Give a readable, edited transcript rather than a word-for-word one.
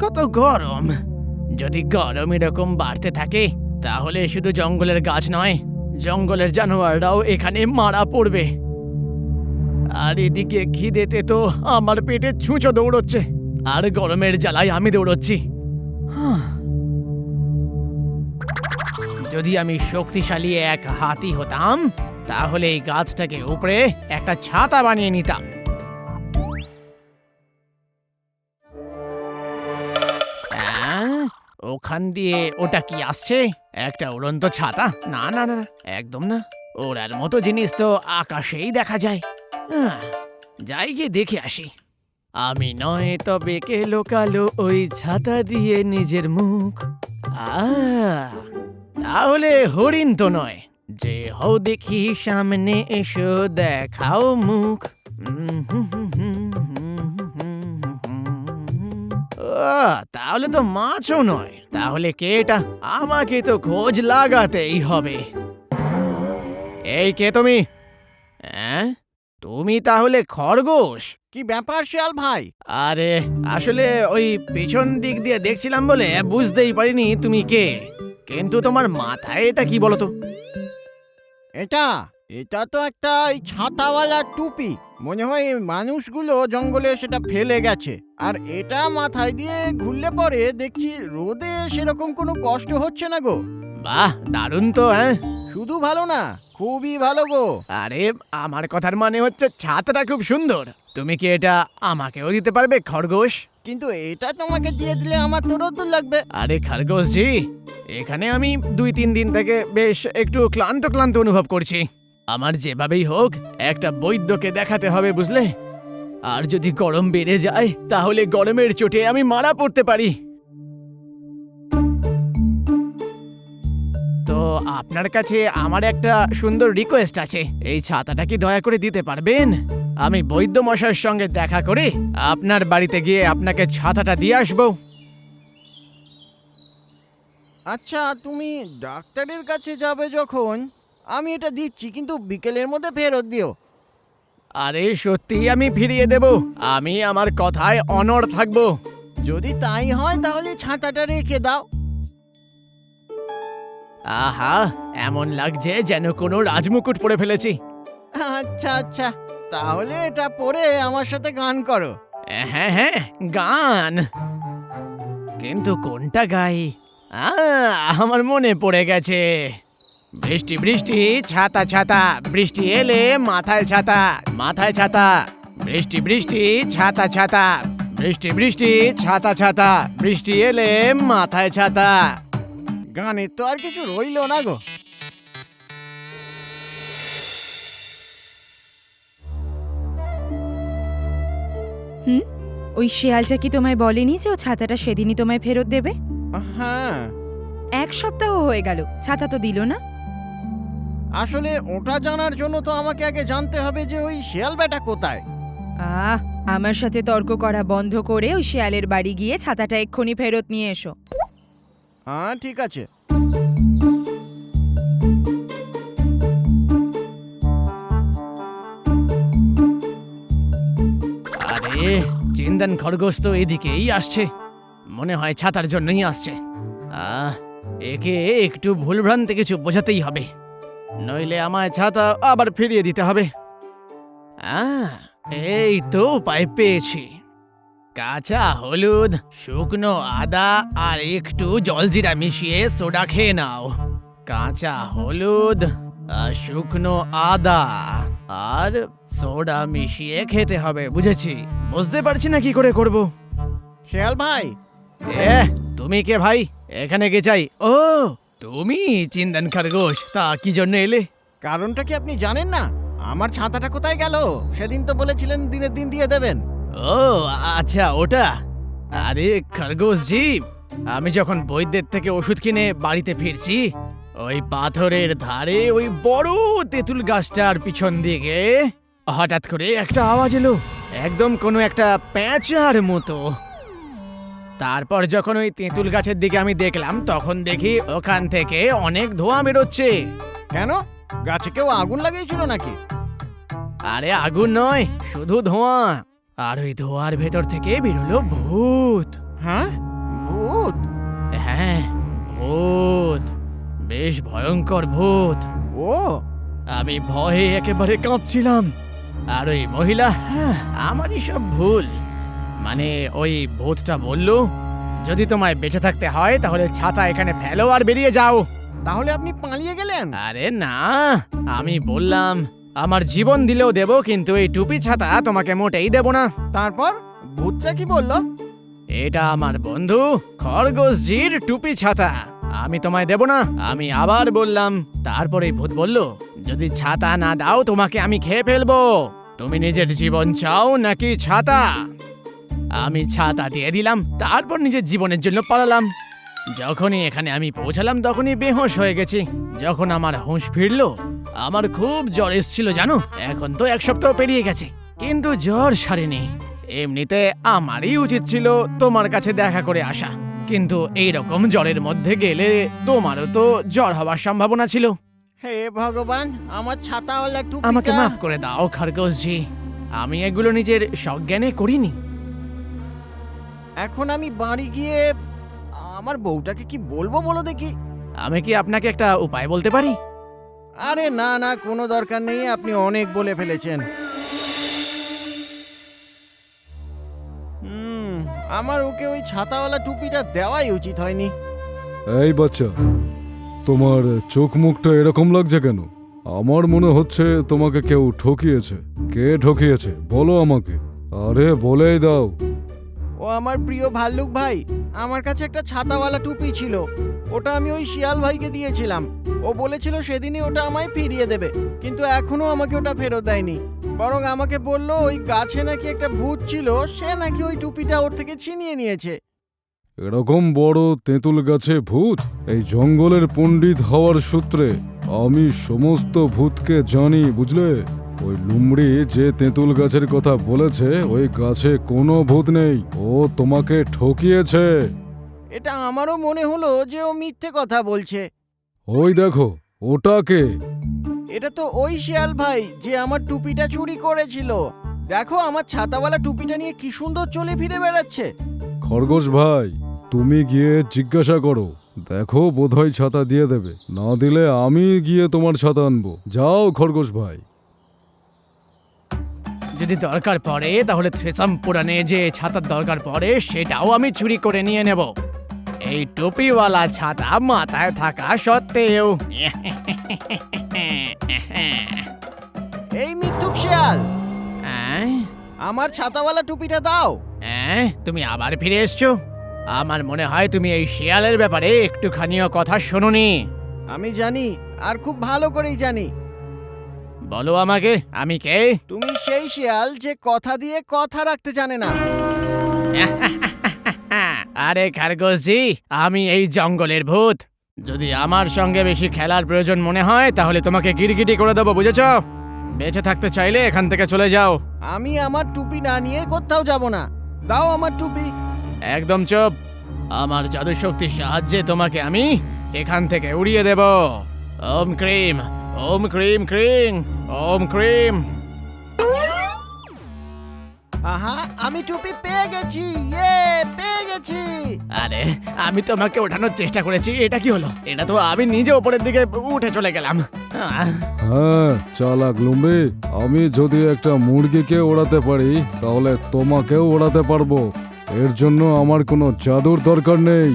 কত গরম। যদি গরম এরকম বাড়তে থাকে তাহলে শুধু জঙ্গলের গাছ নয়, জঙ্গলের জানোয়াররাও এখানে মারা পড়বে। আর এদিকে খিদেতে তো আমার পেটে ছুঁচো দৌড়চ্ছে, আর গরমের জ্বালায় আমি দৌড়চ্ছি। যদি আমি শক্তিশালী এক হাতি হতাম তাহলে এই গাছটাকে উপরে একটা ছাতা বানিয়ে নিতাম। ওখান দিয়ে ওটা কি আসছে? একটা উড়ন্ত ছাতা? না না না, একদম না। ওড়ার মতো জিনিস তো আকাশেই দেখা যায়। যাই গিয়ে দেখে আসি। আমি নয় তবে কে লোকালো ওই ছাতা দিয়ে নিজের মুখ। তাহলে হরিণ তো নয়। যে হও দেখি সামনে এসো দেখাও মুখ। তাহলে তো মাছও নয়। তাহলে কে এটা? আমাকে তো খোঁজ লাগাতেই হবে। এই কে তুমি? তুমি তাহলে খরগোশ? কি ব্যাপার শিয়াল ভাই? আরে আসলে ওই পেছন দিক দিয়ে দেখছিলাম বলে বুঝতেই পারিনি তুমি কে। কিন্তু তোমার মাথায় এটা কি বলো তো? এটা এটা তো একটা ছাতাওয়ালা টুপি। মনে হয় মানুষগুলো জঙ্গলে সেটা ফেলে গেছে। আর এটা মাথায় দিয়ে ঘুরলে পরে দেখছি রোদে সেরকম কোনো কষ্ট হচ্ছে না গো। বাহ, দারুণ তো। শুধু ভালো না, খুবই ভালো গো। আরে আমার কথার মানে হচ্ছে ছাতাটা খুব সুন্দর। তুমি কি এটা আমাকেও দিতে পারবে খরগোশ? কিন্তু এটা তোমাকে দিয়ে দিলে আমার তো রোদ্দুর লাগবে। আরে খরগোশ জি, এখানে আমি 2-3 দিন থেকে বেশ একটু ক্লান্ত ক্লান্ত অনুভব করছি। আমার যেভাবেই হোক একটা বৈদ্যকে দেখাতে হবে, বুঝলে? আর যদি গরম বেড়ে যায় তাহলে গরমের চোটে আমি মারা পড়তে পারি। তো আপনার কাছে আমার একটা সুন্দর রিকোয়েস্ট আছে। এই ছাতাটা কি দয়া করে দিতে পারবেন? আমি বৈদ্য মশাইয়ের সঙ্গে দেখা করে আপনার বাড়িতে গিয়ে আপনাকে ছাতাটা দিয়ে আসবো। আচ্ছা, তুমি ডাক্তারের কাছে যাবে যখন, আমি এটা দিচ্ছি, কিন্তু বিকেলের মধ্যে ফেরত দিও। আরে সত্যি আমি ফিরিয়ে দেব। আমি আমার কথায় অনড় থাকবো। যদি তাই হয় তাহলে ছাতাটা রেখে দাও। আহা, এমন লাগছে যেন কোনো রাজমুকুট পরে ফেলেছি। আচ্ছা আচ্ছা, তাহলে এটা পরে আমার সাথে গান করো। হ্যাঁ হ্যাঁ, গান। কিন্তু কোনটা গাই? আমার মনে পড়ে গেছে। বৃষ্টি বৃষ্টি ছাতা ছাতা, বৃষ্টি এলে মাথায় ছাতা, মাথায় ছাতা। বৃষ্টি বৃষ্টি ছাতা ছাতা, বৃষ্টি বৃষ্টি ছাতা ছাতা, বৃষ্টি এলে মাথায় ছাতা। গানের তো আর কিছু রইলো না গো। ওই শেয়ালটা কি তোমায় বলেনি যে ও ছাতাটা সেদিনই তোমায় ফেরত দেবে? হ্যাঁ, 1 সপ্তাহ হয়ে গেল, ছাতা তো দিল না। আসলে ওটা জানার জন্য তো আমাকে আগে জানতে হবে যে ওই শিয়াল বেটা কোথায়। আমার সাথে তর্ক করা বন্ধ করে ওই শেয়ালের বাড়ি গিয়ে ছাতাটা এক্ষুনি ফেরত নিয়ে এসো। হ্যাঁ ঠিক আছে। আরে চিন্তন খরগোশ তো এদিকেই আসছে। মনে হয় ছাতার জন্যই আসছে। একে একটু ভুলভ্রান্তি কিছু বোঝাতেই হবে, নইলে আমায় ছাতা আবার ফিরিয়ে দিতে হবে। এই তো উপায় পেয়েছি। কাঁচা হলুদ, শুকনো আদা আর একটু জলজিরা মিশিয়ে সোডা খেয়ে নাও। কাঁচা হলুদ, শুকনো আদা আর সোডা মিশিয়ে খেতে হবে, বুঝেছি। বুঝতে পারছি না কি করে করব। শিয়াল ভাই, তুমি কে ভাই? এখানে কে চাই? ও তুমি চিন্তন খরগোশ, তা কি জন্য এলে? কারণটা কি আপনি জানেন না? আমার ছাতাটা কোথায় গেল? সেদিন তো বলেছিলেন দিনের দিন দিয়ে দেবেন। ও আচ্ছা, ওটা। আরে খরগোশ জি, আমি যখন বৈদ্যের থেকে ওষুধ কিনে বাড়িতে ফিরছি, ওই পাথরের ধারে ওই বড় তেঁতুল গাছটার পিছন দিকে হঠাৎ করে একটা আওয়াজ এলো, একদম কোনো একটা প্যাঁচার মতো। তারপর যখন ওই তেঁতুল গাছের দিকে আমি দেখলাম, তখন দেখি ওখান থেকে অনেক ধোঁয়া বেরোচ্ছে। কেন? গাছে কেউ আগুন লাগিয়েছিল নাকি? আরে আগুন নয়, শুধু ধোঁয়া। আর ওই ধোঁয়ার ভেতর থেকে বেরোলো ভূত। হ্যাঁ, ভূত, বেশ ভয়ঙ্কর ভূত। ও আমি ভয়ে একেবারে কাঁপছিলাম। আর ওই মহিলা, আমারই সব ভুল। মানে ওই ভূতটা বলল, যদি তোমায় বেঁচে থাকতে হয় তাহলে ছাতা এখানে ফেলো আর বেরিয়ে যাও। তাহলে আপনি পালিয়ে গেলেন? আরে না, আমি বললাম আমার জীবন দিলেও দেব, কিন্তু এই টুপি ছাতা তোমাকে মোটেই দেব না। তারপর ভূতটা কি বলল? এটা আমার বন্ধু খরগোশজির টুপি ছাতা, আমি তোমায় দেব না। আমি আবার বললাম, তারপরে ভূত বলল, যদি ছাতা না দাও তোমাকে আমি খেয়ে ফেলবো। তুমি নিজের জীবন চাও নাকি ছাতা? আমি ছাতা দিয়ে দিলাম, তারপর নিজের জীবনের জন্য পালালাম। যখনই এখানে আমি পৌঁছালাম তখনই বেহুঁশ হয়ে গেছি। যখন আমার হুঁশ ফিরলো, আমার খুব জ্বর এসেছিল জানো। এখন তো 1 সপ্তাহ পেরিয়ে গেছে, কিন্তু জ্বর সারেনি। এমনিতে আমারই উচিত ছিল তোমার কাছে দেখা করে আসা, কিন্তু এই রকম জ্বরের মধ্যে গেলে তোমারও তো জ্বর হওয়ার সম্ভাবনা ছিল। হে ভগবান, আমার ছাতাওয়ালা টুপি আমাকে মাফ করে দাও খরগোশজি, আমি এগুলো নিজের সজ্ঞানে করিনি। এখন আমি বাড়ি গিয়ে আমার বউটাকে কি বলবো বলো দেখি? আমি কি আপনাকে একটা উপায় বলতে পারি? আরে না না, কোনো দরকার নেই, আপনি অনেক বলে ফেলেছেন। আমার ওকে ওই ছাতাওয়ালা টুপিটা দেওয়াই উচিত হয়নি। এই বাচ্চা, তোমার চোখ মুখটা এরকম লাগছে কেন? আমার মনে হচ্ছে তোমাকে কেউ ঠকিয়েছে। কে ঠকিয়েছে বলো আমাকে। আরে বলেই দাও। ও আমার প্রিয় ভাল্লুক ভাই, আমার কাছে একটা ছাতাওয়ালা টুপি ছিল, ওটা আমি ওই শিয়াল ভাইকে দিয়েছিলাম। ও বলেছিল সেদিনই ওটা আমায় ফিরিয়ে দেবে, কিন্তু এখনো আমাকে ওটা ফেরত দেয়নি। বরং আমাকে বলল ওই গাছে নাকি একটা ভূত ছিল, সে নাকি ওই টুপিটা ওর থেকে ছিনিয়ে নিয়েছে। এরকম বড় তেঁতুল গাছে ভূত? এই জঙ্গলের পণ্ডিত হওয়ার সূত্রে আমি সমস্ত ভূতকে জানি, বুঝলে? ওই লুমড়ি যে তেঁতুল গাছের কথা বলেছে, ওই গাছে কোনো ভূত নেই। ও তোমাকে ঠকিয়েছে। এটা আমারও মনে হলো যে ও মিথ্যে কথা বলছে। ওই দেখো, ওটাকে। এটা তো ওই শিয়াল ভাই যে আমার টুপিটা চুরি করেছিল। দেখো আমার ছাতাওয়ালা টুপিটা নিয়ে কি সুন্দর চলে ফিরে বেড়াচ্ছে। খরগোশ ভাই, তুমি গিয়ে জিজ্ঞাসা করো, দেখো বোধহয় ছাতা দিয়ে দেবে, না দিলে আমি গিয়ে তোমার ছাতা আনবো। যাও খরগোশ ভাই। যদি দরকার পড়ে তাহলে থ্রেসাম পুরানে যে ছাতার দরকার পড়ে সেটাও আমি চুরি করে নিয়ে নেব, এই টুপিওয়ালা ছাতা মাথায় থাকা সত্ত্বেও। এই মিথ্যুক শিয়াল, অ্যাঁ? আমার ছাতাওয়ালা টুপিটা দাও। তুমি আবার ফিরে এসছো? আমার মনে হয় তুমি এই শিয়ালের ব্যাপারে একটুখানিও কথা শোনোনি। আমি জানি, আর খুব ভালো করেই জানি। বলো আমাকে, আমি কে? তুমি সেই শিয়াল যে কথা দিয়ে কথা রাখতে জানে না। আরে খরগোশজি, আমি এই জঙ্গলের ভূত। যদি আমার সঙ্গে বেশি খেলার প্রয়োজন মনে হয় তাহলে তোমাকে গিরগিটি করে দেবো, বুঝেছ? বেঁচে থাকতে চাইলে এখান থেকে চলে যাও। আমি আমার টুপি না নিয়ে কোথাও যাব না। দাও আমার টুপি। একদম চুপ। আমার জাদু শক্তির সাহায্যে তোমাকে আমি এখান থেকে উড়িয়ে দেব। ওম ক্রিম, ওম ক্রিম ক্রিম, ওম ক্রিম। আহা, আমি টুপি পেয়ে গেছি, ইয়ে পেয়ে গেছি। আরে আমি তোমাকে ওঠানোর চেষ্টা করেছি, এটা কি হলো? এটা তো আমি নিজে উপরের দিকে উঠে চলে গেলাম। হ্যাঁ চালাক লুম্বি, আমি যদি একটা মুরগিকে ওড়াতে পারি তাহলে তোমাকেও ওড়াতে পারবো। এর জন্য আমার কোনো জাদুর দরকার নেই।